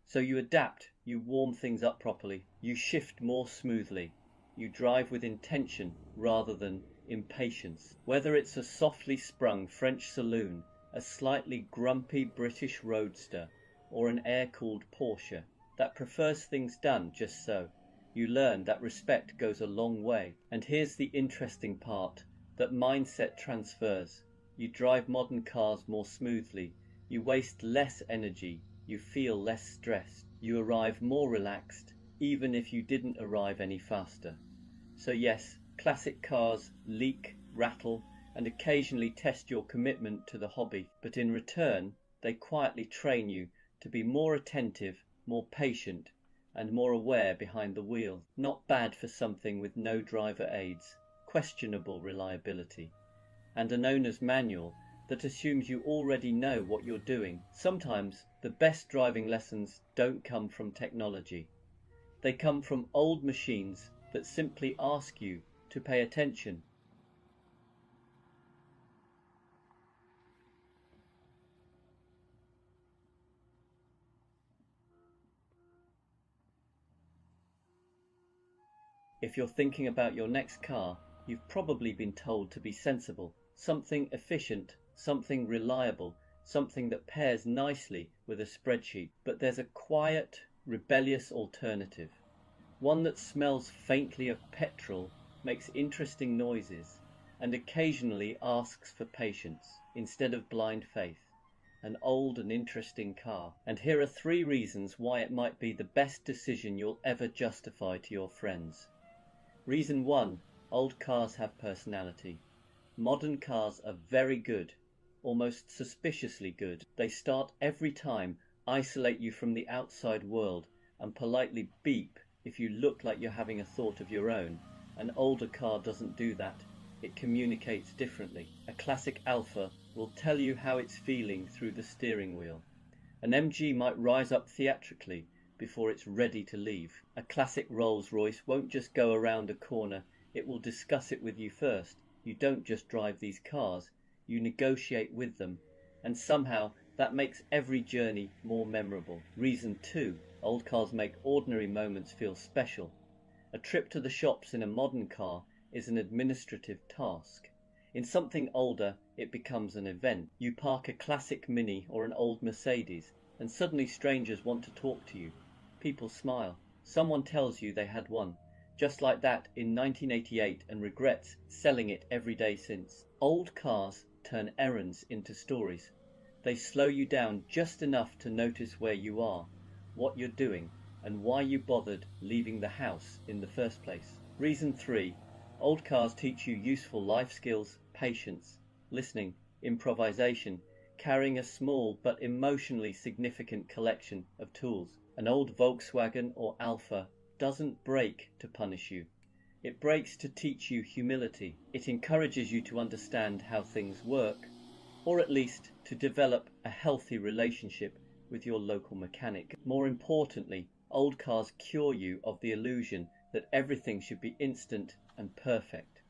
So you adapt, you warm things up properly, you shift more smoothly, you drive with intention rather than impatience. Whether it's a softly sprung French saloon, a slightly grumpy British roadster, or an air-cooled Porsche that prefers things done just so, you learn that respect goes a long way. And here's the interesting part, that mindset transfers. You drive modern cars more smoothly, you waste less energy, you feel less stressed, you arrive more relaxed, even if you didn't arrive any faster. So yes, classic cars leak, rattle, and occasionally test your commitment to the hobby, but in return, they quietly train you to be more attentive, more patient, and more aware behind the wheel. Not bad for something with no driver aids, questionable reliability, and an owner's manual that assumes you already know what you're doing. Sometimes the best driving lessons don't come from technology. They come from old machines that simply ask you to pay attention. If you're thinking about your next car, you've probably been told to be sensible, something efficient, something reliable, something that pairs nicely with a spreadsheet. But there's a quiet, rebellious alternative. One that smells faintly of petrol, makes interesting noises, and occasionally asks for patience instead of blind faith. An old and interesting car. And here are 3 reasons why it might be the best decision you'll ever justify to your friends. Reason 1, old cars have personality. Modern cars are very good, almost suspiciously good. They start every time, isolate you from the outside world, and politely beep if you look like you're having a thought of your own. An older car doesn't do that. It communicates differently. A classic Alfa will tell you how it's feeling through the steering wheel. An MG might rise up theatrically, before it's ready to leave. A classic Rolls-Royce won't just go around a corner, it will discuss it with you first. You don't just drive these cars, you negotiate with them, and somehow that makes every journey more memorable. Reason 2, old cars make ordinary moments feel special. A trip to the shops in a modern car is an administrative task. In something older, it becomes an event. You park a classic Mini or an old Mercedes, and suddenly strangers want to talk to you. People smile. Someone tells you they had one, just like that in 1988, and regrets selling it every day since. Old cars turn errands into stories. They slow you down just enough to notice where you are, what you're doing, and why you bothered leaving the house in the first place. Reason 3, old cars teach you useful life skills, patience, listening, improvisation, carrying a small but emotionally significant collection of tools. An old Volkswagen or Alfa doesn't break to punish you. It breaks to teach you humility. It encourages you to understand how things work, or at least to develop a healthy relationship with your local mechanic. More importantly, old cars cure you of the illusion that everything should be instant and perfect.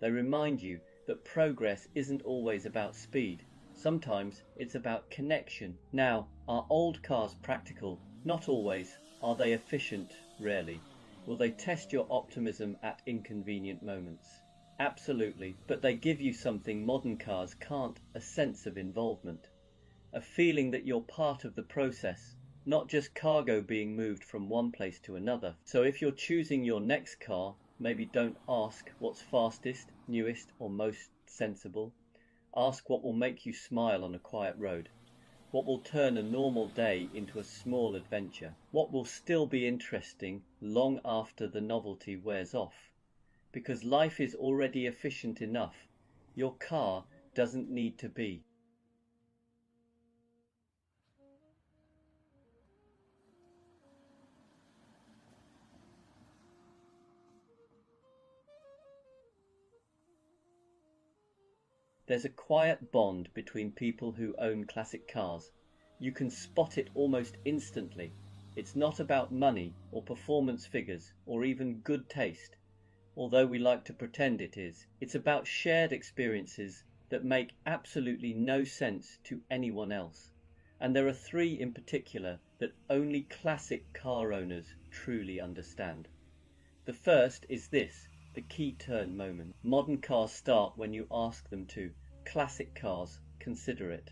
They remind you that progress isn't always about speed. Sometimes it's about connection. Now, are old cars practical? Not always. Are they efficient? Rarely. Will they test your optimism at inconvenient moments? Absolutely, but they give you something modern cars can't, a sense of involvement. A feeling that you're part of the process, not just cargo being moved from one place to another. So if you're choosing your next car, maybe don't ask what's fastest, newest, or most sensible. Ask what will make you smile on a quiet road. What will turn a normal day into a small adventure? What will still be interesting long after the novelty wears off? Because life is already efficient enough. Your car doesn't need to be. There's a quiet bond between people who own classic cars. You can spot it almost instantly. It's not about money or performance figures or even good taste, although we like to pretend it is. It's about shared experiences that make absolutely no sense to anyone else. And there are 3 in particular that only classic car owners truly understand. The first is this, the key turn moment. Modern cars start when you ask them to. Classic cars consider it.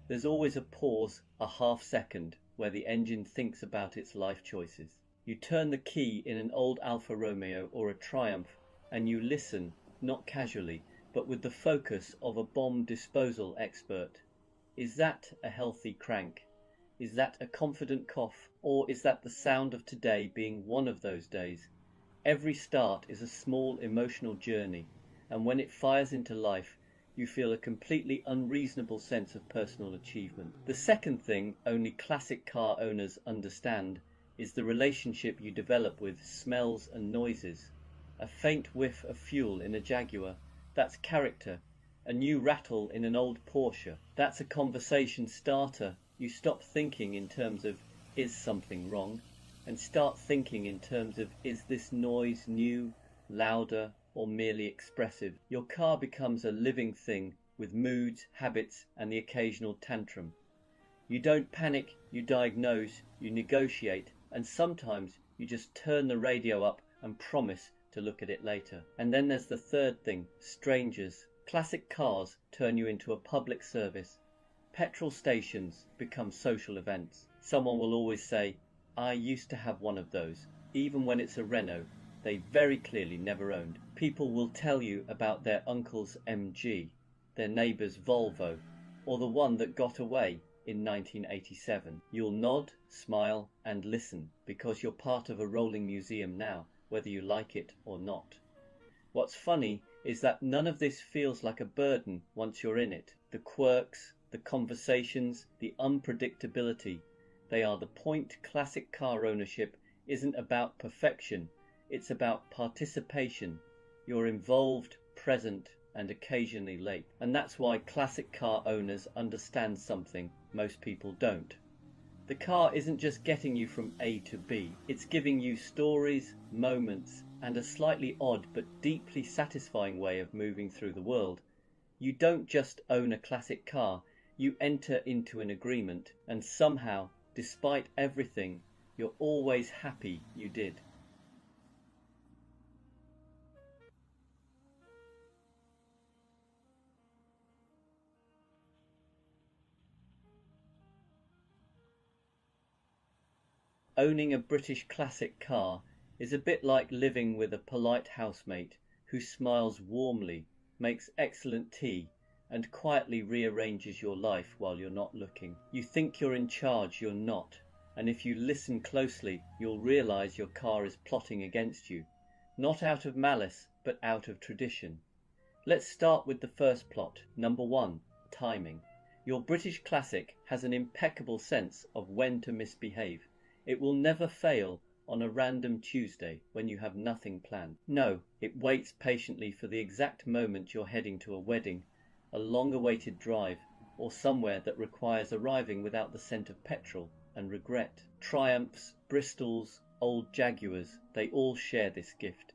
There's always a pause, a half second, where the engine thinks about its life choices. You turn the key in an old Alfa Romeo or a Triumph, and you listen, not casually, but with the focus of a bomb disposal expert. Is that a healthy crank? Is that a confident cough? Or is that the sound of today being one of those days? Every start is a small emotional journey, and when it fires into life, you feel a completely unreasonable sense of personal achievement. The second thing only classic car owners understand is the relationship you develop with smells and noises. A faint whiff of fuel in a Jaguar, that's character. A new rattle in an old Porsche, that's a conversation starter. You stop thinking in terms of, is something wrong? And start thinking in terms of, is this noise new, louder, or merely expressive? Your car becomes a living thing with moods, habits, and the occasional tantrum. You don't panic, you diagnose, you negotiate, and sometimes you just turn the radio up and promise to look at it later. And then there's the third thing, strangers. Classic cars turn you into a public service. Petrol stations become social events. Someone will always say, I used to have one of those, even when it's a Renault they very clearly never owned. People will tell you about their uncle's MG, their neighbour's Volvo, or the one that got away in 1987. You'll nod, smile, and listen because you're part of a rolling museum now, whether you like it or not. What's funny is that none of this feels like a burden once you're in it. The quirks, the conversations, the unpredictability, they are the point. Classic car ownership isn't about perfection, it's about participation. You're involved, present, and occasionally late. And that's why classic car owners understand something most people don't. The car isn't just getting you from A to B, it's giving you stories, moments, and a slightly odd but deeply satisfying way of moving through the world. You don't just own a classic car, you enter into an agreement, and somehow, despite everything, you're always happy you did. Owning a British classic car is a bit like living with a polite housemate who smiles warmly, makes excellent tea, and quietly rearranges your life while you're not looking. You think you're in charge, you're not, and if you listen closely, you'll realize your car is plotting against you, not out of malice, but out of tradition. Let's start with the first plot. Number 1, timing. Your British classic has an impeccable sense of when to misbehave. It will never fail on a random Tuesday when you have nothing planned. No, it waits patiently for the exact moment you're heading to a wedding, a long-awaited drive, or somewhere that requires arriving without the scent of petrol and regret. Triumphs, Bristols, old Jaguars, they all share this gift.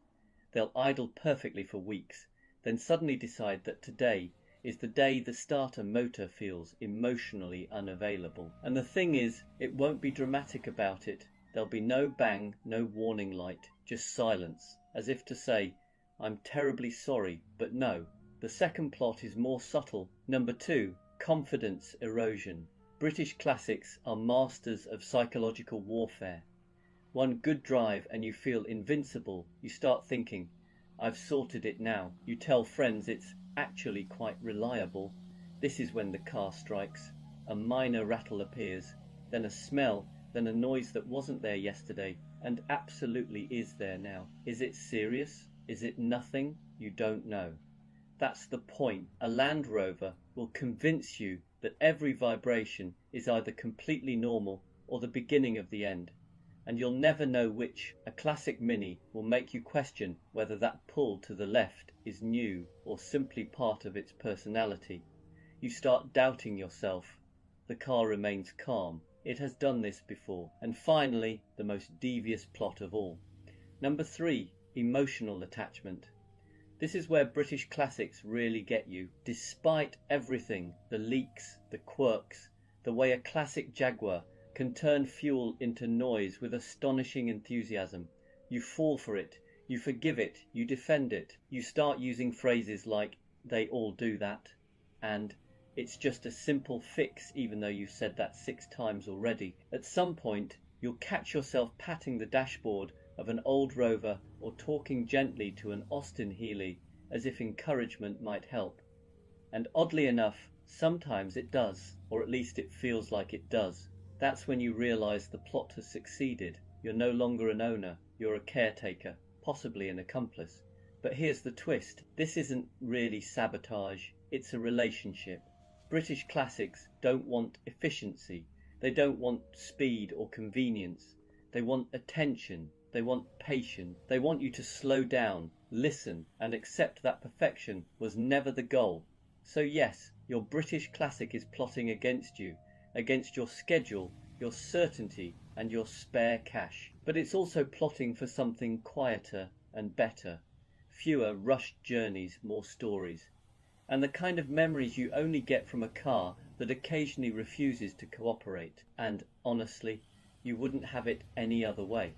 They'll idle perfectly for weeks, then suddenly decide that today is the day the starter motor feels emotionally unavailable. And the thing is, it won't be dramatic about it. There'll be no bang, no warning light, just silence, as if to say, I'm terribly sorry, but no. The second plot is more subtle. Number 2, confidence erosion. British classics are masters of psychological warfare. One good drive and you feel invincible. You start thinking, I've sorted it now. You tell friends it's actually quite reliable. This is when the car strikes. A minor rattle appears, then a smell, then a noise that wasn't there yesterday and absolutely is there now. Is it serious? Is it nothing? You don't know. That's the point. A Land Rover will convince you that every vibration is either completely normal or the beginning of the end, and you'll never know which. A classic Mini will make you question whether that pull to the left is new or simply part of its personality. You start doubting yourself. The car remains calm. It has done this before. And finally, the most devious plot of all. Number 3, emotional attachment. This is where British classics really get you. Despite everything, the leaks, the quirks, the way a classic Jaguar can turn fuel into noise with astonishing enthusiasm, you fall for it, you forgive it, you defend it. You start using phrases like, they all do that, and it's just a simple fix even though you've said that 6 times already. At some point, you'll catch yourself patting the dashboard of an old Rover or talking gently to an Austin Healey as if encouragement might help. And oddly enough, sometimes it does, or at least it feels like it does. That's when you realize the plot has succeeded. You're no longer an owner, you're a caretaker, possibly an accomplice. But here's the twist. This isn't really sabotage, it's a relationship. British classics don't want efficiency. They don't want speed or convenience. They want attention. They want patience. They want you to slow down, listen, and accept that perfection was never the goal. So yes, your British classic is plotting against you, against your schedule, your certainty, and your spare cash. But it's also plotting for something quieter and better. Fewer rushed journeys, more stories. And the kind of memories you only get from a car that occasionally refuses to cooperate. And honestly, you wouldn't have it any other way.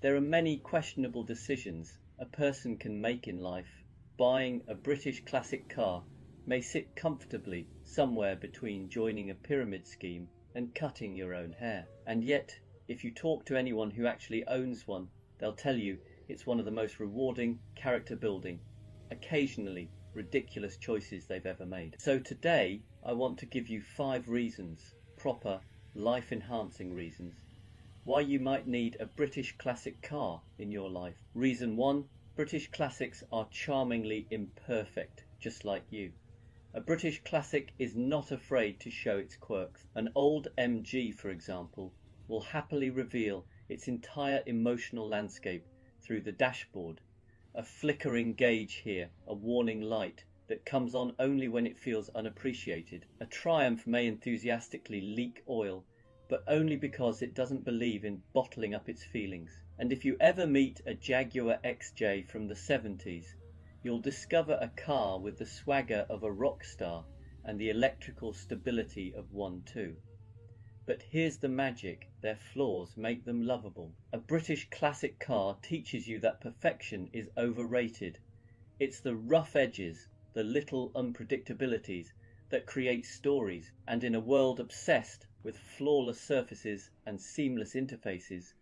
There are many questionable decisions a person can make in life. Buying a British classic car may sit comfortably somewhere between joining a pyramid scheme and cutting your own hair. And yet, if you talk to anyone who actually owns one, they'll tell you it's one of the most rewarding, character-building, occasionally ridiculous choices they've ever made. So today, I want to give you 5 reasons, proper, life-enhancing reasons, why you might need a British classic car in your life. Reason 1, British classics are charmingly imperfect, just like you. A British classic is not afraid to show its quirks. An old MG, for example, will happily reveal its entire emotional landscape through the dashboard. A flickering gauge here, a warning light that comes on only when it feels unappreciated. A Triumph may enthusiastically leak oil, but only because it doesn't believe in bottling up its feelings. And if you ever meet a Jaguar XJ from the 70s, you'll discover a car with the swagger of a rock star and the electrical stability of one too. But here's the magic, their flaws make them lovable. A British classic car teaches you that perfection is overrated. It's the rough edges, the little unpredictabilities that create stories, and in a world obsessed with flawless surfaces and seamless interfaces,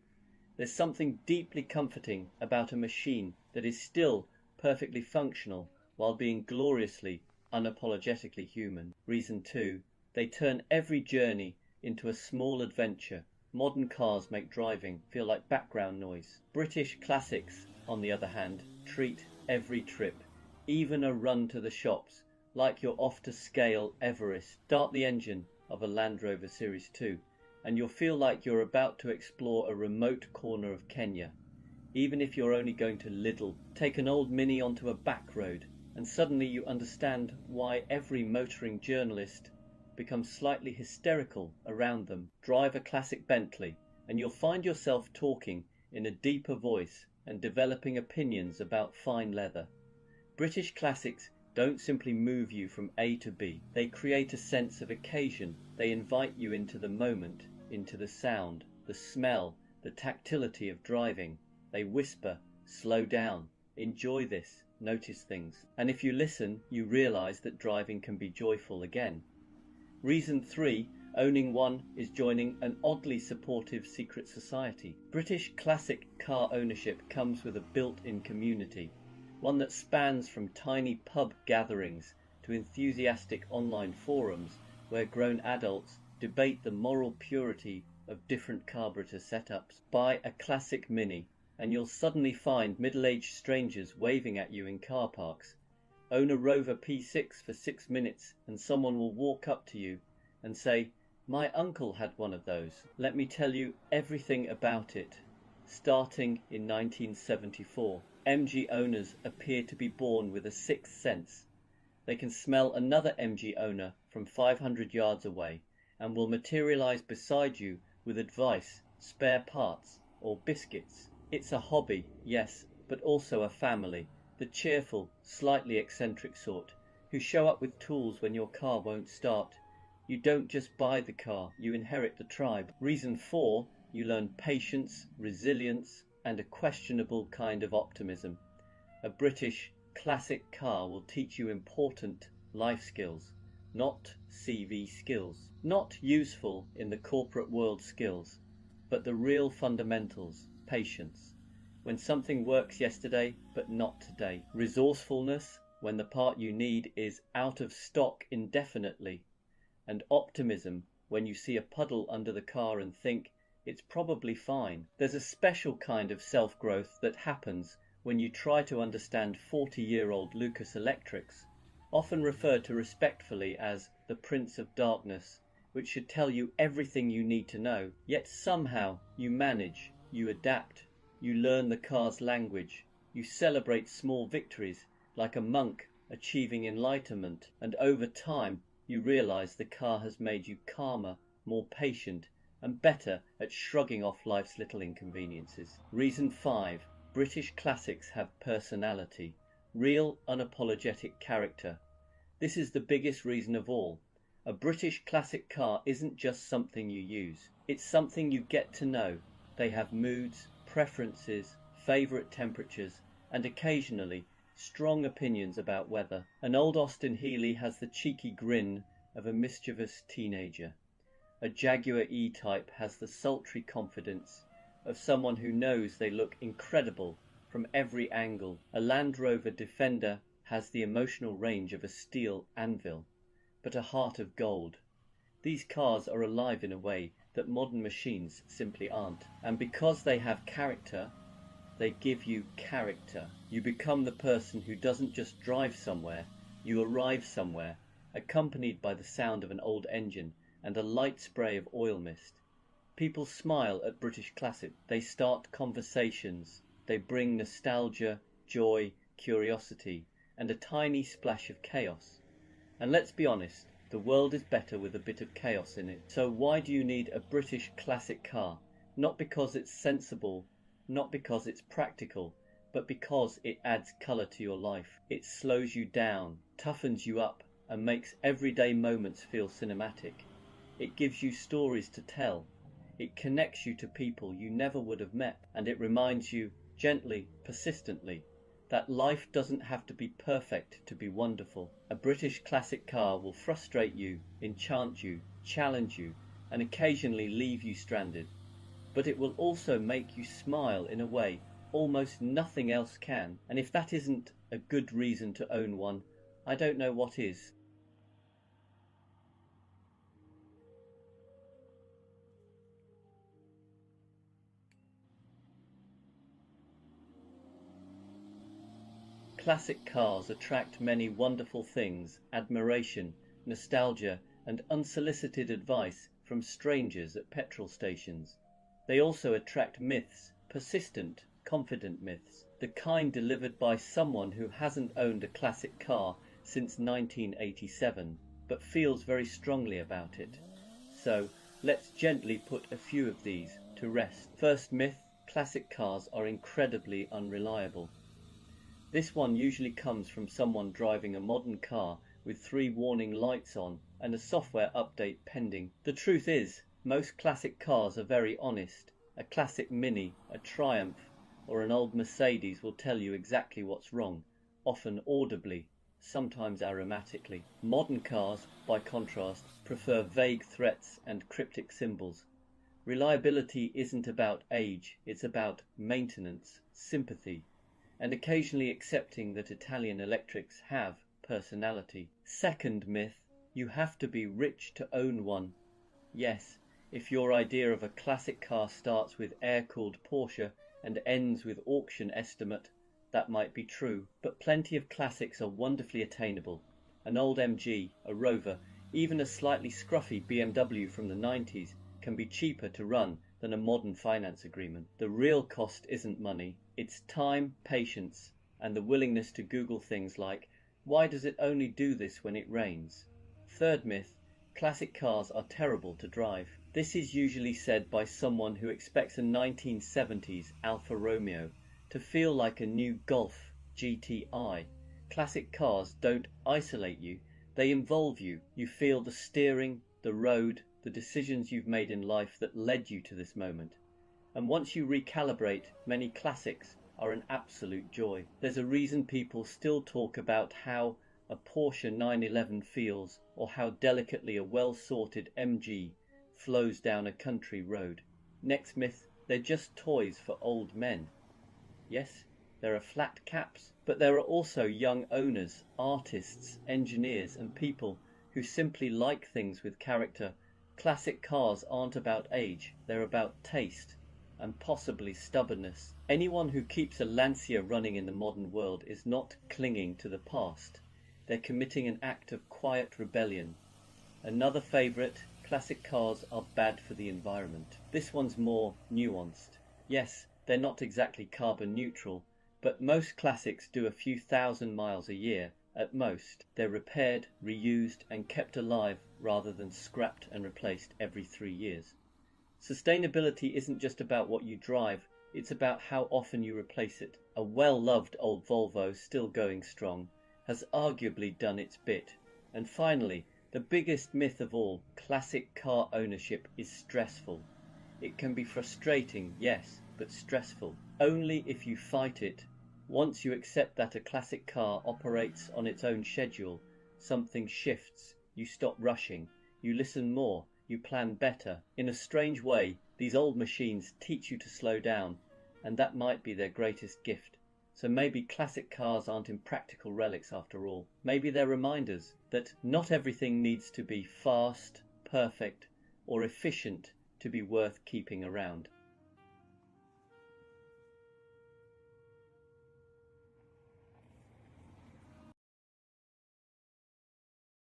there's something deeply comforting about a machine that is still perfectly functional while being gloriously, unapologetically human. Reason 2, they turn every journey into a small adventure. Modern cars make driving feel like background noise. British classics, on the other hand, treat every trip, even a run to the shops, like you're off to scale Everest. Start the engine of a Land Rover Series 2 and you'll feel like you're about to explore a remote corner of Kenya. Even if you're only going to Lidl, take an old Mini onto a back road and suddenly you understand why every motoring journalist becomes slightly hysterical around them. Drive a classic Bentley and you'll find yourself talking in a deeper voice and developing opinions about fine leather. British classics don't simply move you from A to B. They create a sense of occasion. They invite you into the moment, into the sound, the smell, the tactility of driving. They whisper, slow down, enjoy this, notice things. And if you listen, you realize that driving can be joyful again. Reason 3, owning one is joining an oddly supportive secret society. British classic car ownership comes with a built-in community, one that spans from tiny pub gatherings to enthusiastic online forums where grown adults debate the moral purity of different carburetor setups. Buy a classic Mini and you'll suddenly find middle-aged strangers waving at you in car parks. Own a Rover P6 for 6 minutes and someone will walk up to you and say, "My uncle had one of those. Let me tell you everything about it." Starting in 1974, MG owners appear to be born with a sixth sense. They can smell another MG owner from 500 yards away and will materialize beside you with advice, spare parts, or biscuits. It's a hobby, yes, but also a family. The cheerful, slightly eccentric sort, who show up with tools when your car won't start. You don't just buy the car, you inherit the tribe. Reason 4, you learn patience, resilience, and a questionable kind of optimism. A British classic car will teach you important life skills, not CV skills. Not useful in the corporate world skills, but the real fundamentals, patience. When something works yesterday but not today. Resourcefulness when the part you need is out of stock indefinitely. And optimism when you see a puddle under the car and think it's probably fine. There's a special kind of self-growth that happens when you try to understand 40-year-old Lucas Electrics, often referred to respectfully as the Prince of Darkness, which should tell you everything you need to know, yet somehow you manage, you adapt, you learn the car's language, you celebrate small victories like a monk achieving enlightenment, and over time you realize the car has made you calmer, more patient, and better at shrugging off life's little inconveniences. Reason 5, British classics have personality, real unapologetic character. This is the biggest reason of all. A British classic car isn't just something you use, it's something you get to know. They have moods, preferences, favourite temperatures, and occasionally strong opinions about weather. An old Austin Healey has the cheeky grin of a mischievous teenager. A Jaguar E-Type has the sultry confidence of someone who knows they look incredible from every angle. A Land Rover Defender has the emotional range of a steel anvil, but a heart of gold. These cars are alive in a way that modern machines simply aren't. And because they have character, they give you character. You become the person who doesn't just drive somewhere, you arrive somewhere, accompanied by the sound of an old engine and a light spray of oil mist. People smile at British classics. They start conversations. They bring nostalgia, joy, curiosity, and a tiny splash of chaos. And let's be honest, the world is better with a bit of chaos in it. So why do you need a British classic car? Not because it's sensible, not because it's practical, but because it adds colour to your life. It slows you down, toughens you up, and makes everyday moments feel cinematic. It gives you stories to tell. It connects you to people you never would have met, and it reminds you, gently, persistently, that life doesn't have to be perfect to be wonderful. A British classic car will frustrate you, enchant you, challenge you, and occasionally leave you stranded. But it will also make you smile in a way almost nothing else can, and if that isn't a good reason to own one, I don't know what is. Classic cars attract many wonderful things: admiration, nostalgia, and unsolicited advice from strangers at petrol stations. They also attract myths, persistent, confident myths, the kind delivered by someone who hasn't owned a classic car since 1987, but feels very strongly about it. So let's gently put a few of these to rest. First myth: classic cars are incredibly unreliable. This one usually comes from someone driving a modern car with 3 warning lights on and a software update pending. The truth is, most classic cars are very honest. A classic Mini, a Triumph, or an old Mercedes will tell you exactly what's wrong, often audibly, sometimes aromatically. Modern cars, by contrast, prefer vague threats and cryptic symbols. Reliability isn't about age, it's about maintenance, sympathy, and occasionally accepting that Italian electrics have personality. Second myth: you have to be rich to own one. Yes, if your idea of a classic car starts with air-cooled Porsche and ends with auction estimate, that might be true, but plenty of classics are wonderfully attainable. An old MG, a Rover, even a slightly scruffy BMW from the 90s can be cheaper to run than a modern finance agreement. The real cost isn't money, it's time, patience, and the willingness to Google things like, why does it only do this when it rains? Third myth: classic cars are terrible to drive. This is usually said by someone who expects a 1970s Alfa Romeo to feel like a new Golf GTI. Classic cars don't isolate you, they involve you. You feel the steering, the road, the decisions you've made in life that led you to this moment. And once you recalibrate, many classics are an absolute joy. There's a reason people still talk about how a Porsche 911 feels, or how delicately a well-sorted MG flows down a country road. Next myth: they're just toys for old men. Yes, there are flat caps, but there are also young owners, artists, engineers, and people who simply like things with character. Classic cars aren't about age, they're about taste, and possibly stubbornness. Anyone who keeps a Lancia running in the modern world is not clinging to the past. They're committing an act of quiet rebellion. Another favourite: classic cars are bad for the environment. This one's more nuanced. Yes, they're not exactly carbon neutral, but most classics do a few thousand miles a year at most. They're repaired, reused, and kept alive rather than scrapped and replaced every 3 years. Sustainability isn't just about what you drive, it's about how often you replace it. A well-loved old Volvo, still going strong, has arguably done its bit. And finally, the biggest myth of all: classic car ownership is stressful. It can be frustrating, yes, but stressful. Only if you fight it. Once you accept that a classic car operates on its own schedule, something shifts. You stop rushing, you listen more, you plan better. In a strange way, these old machines teach you to slow down, and that might be their greatest gift. So maybe classic cars aren't impractical relics after all. Maybe they're reminders that not everything needs to be fast, perfect, or efficient to be worth keeping around.